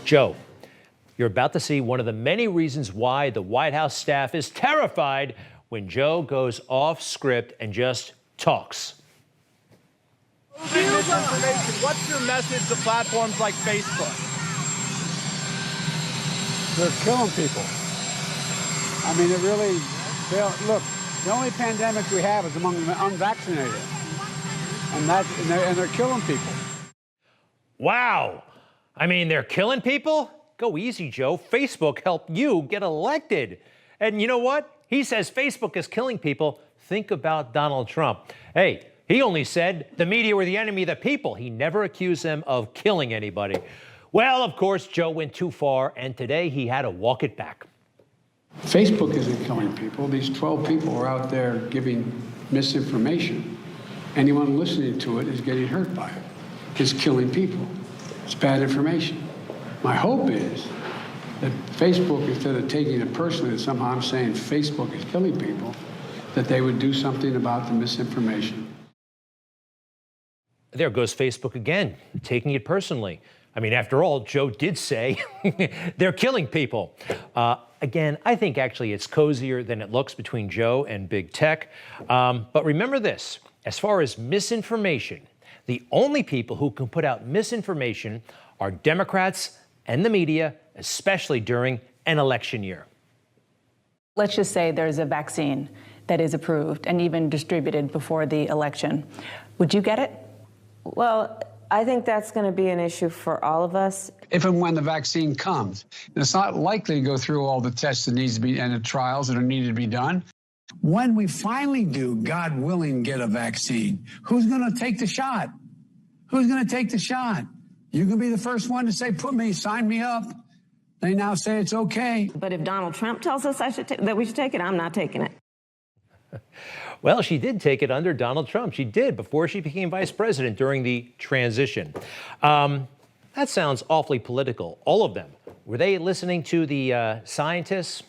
Joe, you're about to see one of the many reasons why the White House staff is terrified when Joe goes off script and just talks. Misinformation. What's your message to platforms like Facebook? They're killing people. I mean, it really, look, the only pandemic we have is among the unvaccinated. And they're killing people. Wow. I mean, they're killing people? Go easy, Joe. Facebook helped you get elected. And you know what? He says Facebook is killing people. Think about Donald Trump. Hey, he only said the media were the enemy of the people. He never accused them of killing anybody. Well, of course, Joe went too far, and today he had to walk it back. Facebook isn't killing people. These 12 people are out there giving misinformation. Anyone listening to it is getting hurt by it. It's killing people. It's bad information. My hope is that Facebook, instead of taking it personally that somehow I'm saying Facebook is killing people, that they would do something about the misinformation. There goes Facebook again, taking it personally. I mean, after all, Joe did say they're killing people. Again, I think actually it's cozier than it looks between Joe and big tech. But remember this, as far as misinformation, the only people who can put out misinformation are Democrats and the media, especially during an election year. Let's just say there's a vaccine that is approved and even distributed before the election. Would you get it? Well, I think that's going to be an issue for all of us. If and when the vaccine comes, it's not likely to go through all the tests that needs to be and the trials that are needed to be done. When we finally do, God willing, get a vaccine, who's going to take the shot? Who's going to take the shot? You can be the first one to say, sign me up. They now say it's okay. But if Donald Trump tells us that we should take it, I'm not taking it. Well, she did take it under Donald Trump. She did before she became vice president during the transition. That sounds awfully political. All of them. Were they listening to the scientists?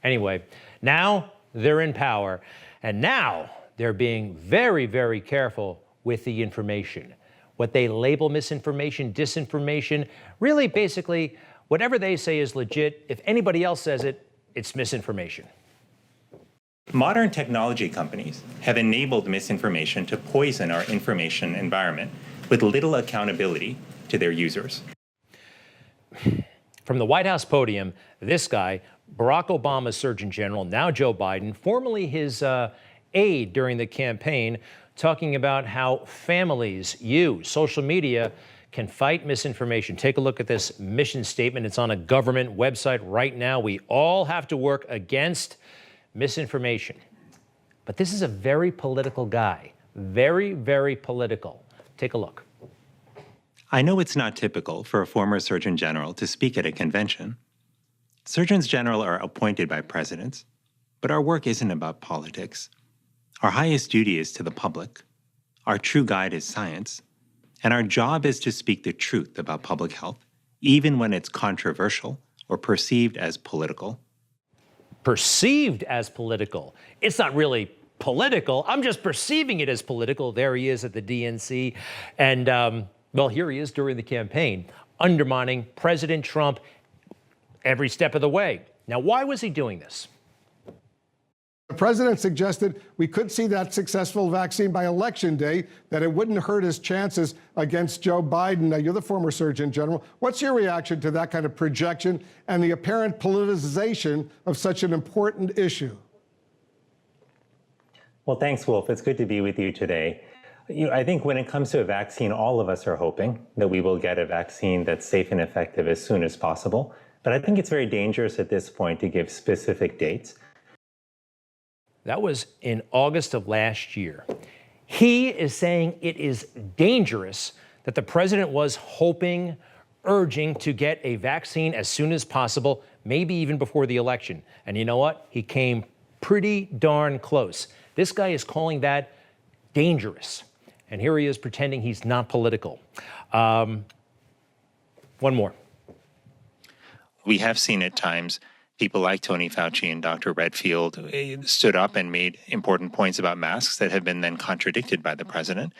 Anyway, now they're in power. And now they're being very, very careful with the information. What they label misinformation, disinformation, really basically whatever they say is legit. If anybody else says it, it's misinformation. Modern technology companies have enabled misinformation to poison our information environment with little accountability to their users. From the White House podium, this guy, Barack Obama's Surgeon General, now Joe Biden, formerly his aide during the campaign, talking about how families use social media can fight misinformation. Take a look at this mission statement. It's on a government website right now. We all have to work against misinformation. But this is a very political guy. Very, very political. Take a look. I know it's not typical for a former Surgeon General to speak at a convention. Surgeons General are appointed by presidents, but our work isn't about politics. Our highest duty is to the public. Our true guide is science. And our job is to speak the truth about public health, even when it's controversial or perceived as political. Perceived as political. It's not really political. I'm just perceiving it as political. There he is at the DNC. And, well, here he is during the campaign, undermining President Trump every step of the way. Now, why was he doing this? The president suggested we could see that successful vaccine by Election Day, that it wouldn't hurt his chances against Joe Biden. Now, you're the former Surgeon General. What's your reaction to that kind of projection and the apparent politicization of such an important issue? Well, thanks, Wolf. It's good to be with you today. I think when it comes to a vaccine, all of us are hoping that we will get a vaccine that's safe and effective as soon as possible. But I think it's very dangerous at this point to give specific dates. That was in August of last year. He is saying it is dangerous that the president was hoping, urging to get a vaccine as soon as possible, maybe even before the election. And you know what? He came pretty darn close. This guy is calling that dangerous. And here he is pretending he's not political. One more. We have seen at times people like Tony Fauci and Dr. Redfield stood up and made important points about masks that have been then contradicted by the president.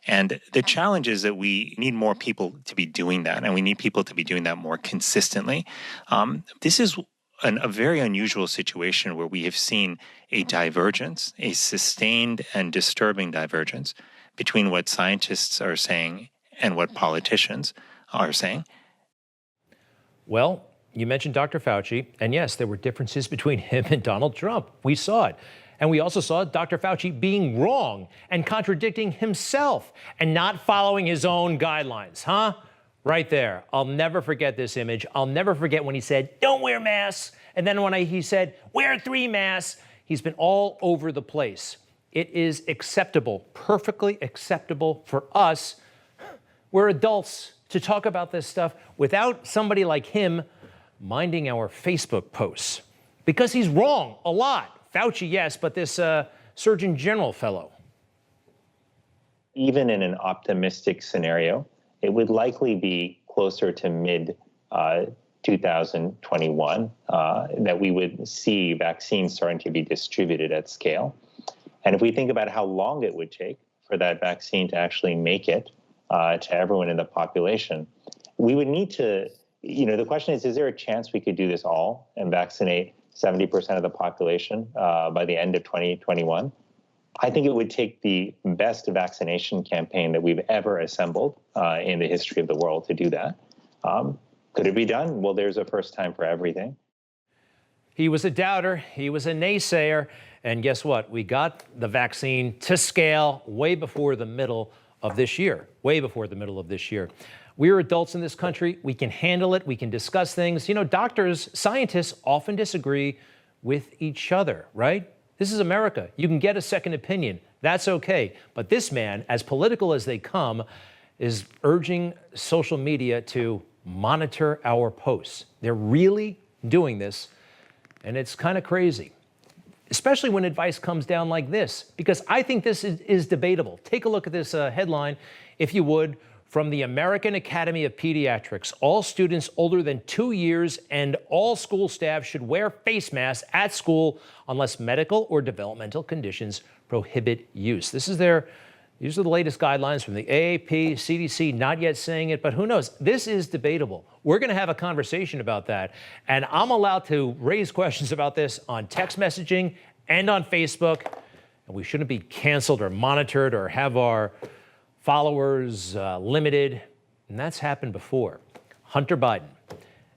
And the challenge is that we need more people to be doing that, and we need people to be doing that more consistently. This is a very unusual situation where we have seen a divergence, a sustained and disturbing divergence between what scientists are saying and what politicians are saying. Well, you mentioned Dr. Fauci, and yes, there were differences between him and Donald Trump. We saw it. And we also saw Dr. Fauci being wrong and contradicting himself and not following his own guidelines, huh? Right there. I'll never forget this image. I'll never forget when he said, don't wear masks. And then when he said, wear 3 masks. He's been all over the place. It is acceptable, perfectly acceptable for us. We're adults to talk about this stuff without somebody like him minding our Facebook posts. Because he's wrong a lot. Fauci, yes, but this Surgeon General fellow. Even in an optimistic scenario, it would likely be closer to mid 2021 that we would see vaccines starting to be distributed at scale. And if we think about how long it would take for that vaccine to actually make it to everyone in the population, we would need to, the question is there a chance we could do this all and vaccinate 70% of the population by the end of 2021? I think it would take the best vaccination campaign that we've ever assembled in the history of the world to do that. Could it be done? Well, there's a first time for everything. He was a doubter. He was a naysayer. And guess what? We got the vaccine to scale way before the middle of this year, way before the middle of this year. We're adults in this country. We can handle it. We can discuss things. Doctors, scientists often disagree with each other, right? This is America. You can get a second opinion. That's okay. But this man, as political as they come, is urging social media to monitor our posts. They're really doing this, and it's kind of crazy, especially when advice comes down like this, because I think this is debatable. Take a look at this headline, if you would, from the American Academy of Pediatrics. All students older than 2 years and all school staff should wear face masks at school unless medical or developmental conditions prohibit use. These are the latest guidelines from the AAP, CDC, not yet saying it, but who knows? This is debatable. We're going to have a conversation about that, and I'm allowed to raise questions about this on text messaging and on Facebook, and we shouldn't be canceled or monitored or have our followers limited, and that's happened before. Hunter Biden.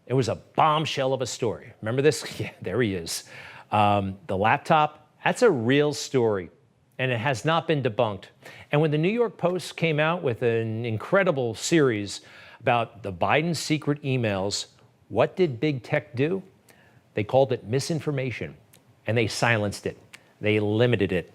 It was a bombshell of a story. Remember this? Yeah, there he is. The laptop, that's a real story, and it has not been debunked. And when the New York Post came out with an incredible series about the Biden secret emails, what did big tech do? They called it misinformation, and they silenced it. They limited it.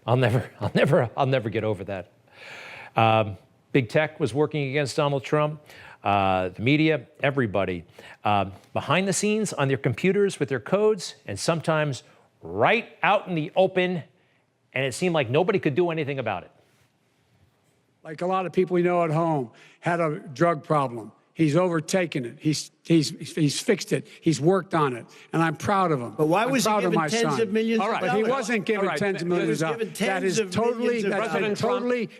I'll never get over that. Big tech was working against Donald Trump. The media, everybody, behind the scenes on their computers with their codes, and sometimes right out in the open, and it seemed like nobody could do anything about it. Like a lot of people we know at home, had a drug problem. He's overtaken it. He's fixed it. He's worked on it, and I'm proud of him. But why was he given tens of millions of dollars? But he wasn't given tens of millions of dollars. That is totally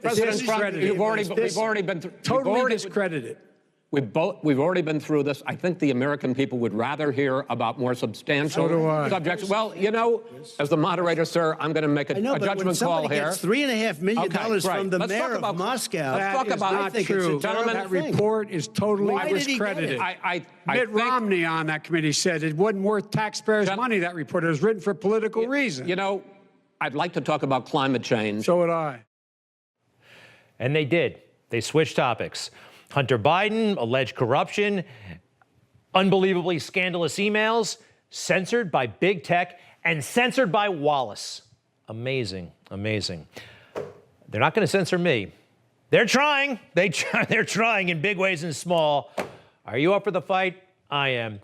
discredited. We've already been totally discredited. We've already been through this. I think the American people would rather hear about more substantial subjects. Well, as the moderator, sir, I'm going to make a judgment call here. Gets $3.5 million from the mayor of Moscow. That is not true. That report is totally discredited. Mitt Romney on that committee said it wasn't worth taxpayers' money, that report. It was written for political reasons. I'd like to talk about climate change. So would I. And they did. They switched topics. Hunter Biden, alleged corruption, unbelievably scandalous emails, censored by big tech and censored by Wallace. Amazing, amazing. They're not going to censor me. They're trying. They're trying in big ways and small. Are you up for the fight? I am.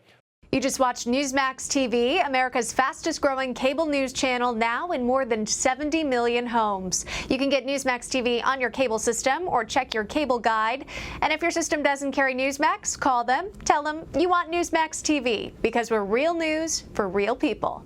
You just watched Newsmax TV, America's fastest growing cable news channel, now in more than 70 million homes. You can get Newsmax TV on your cable system or check your cable guide. And if your system doesn't carry Newsmax, call them, tell them you want Newsmax TV, because we're real news for real people.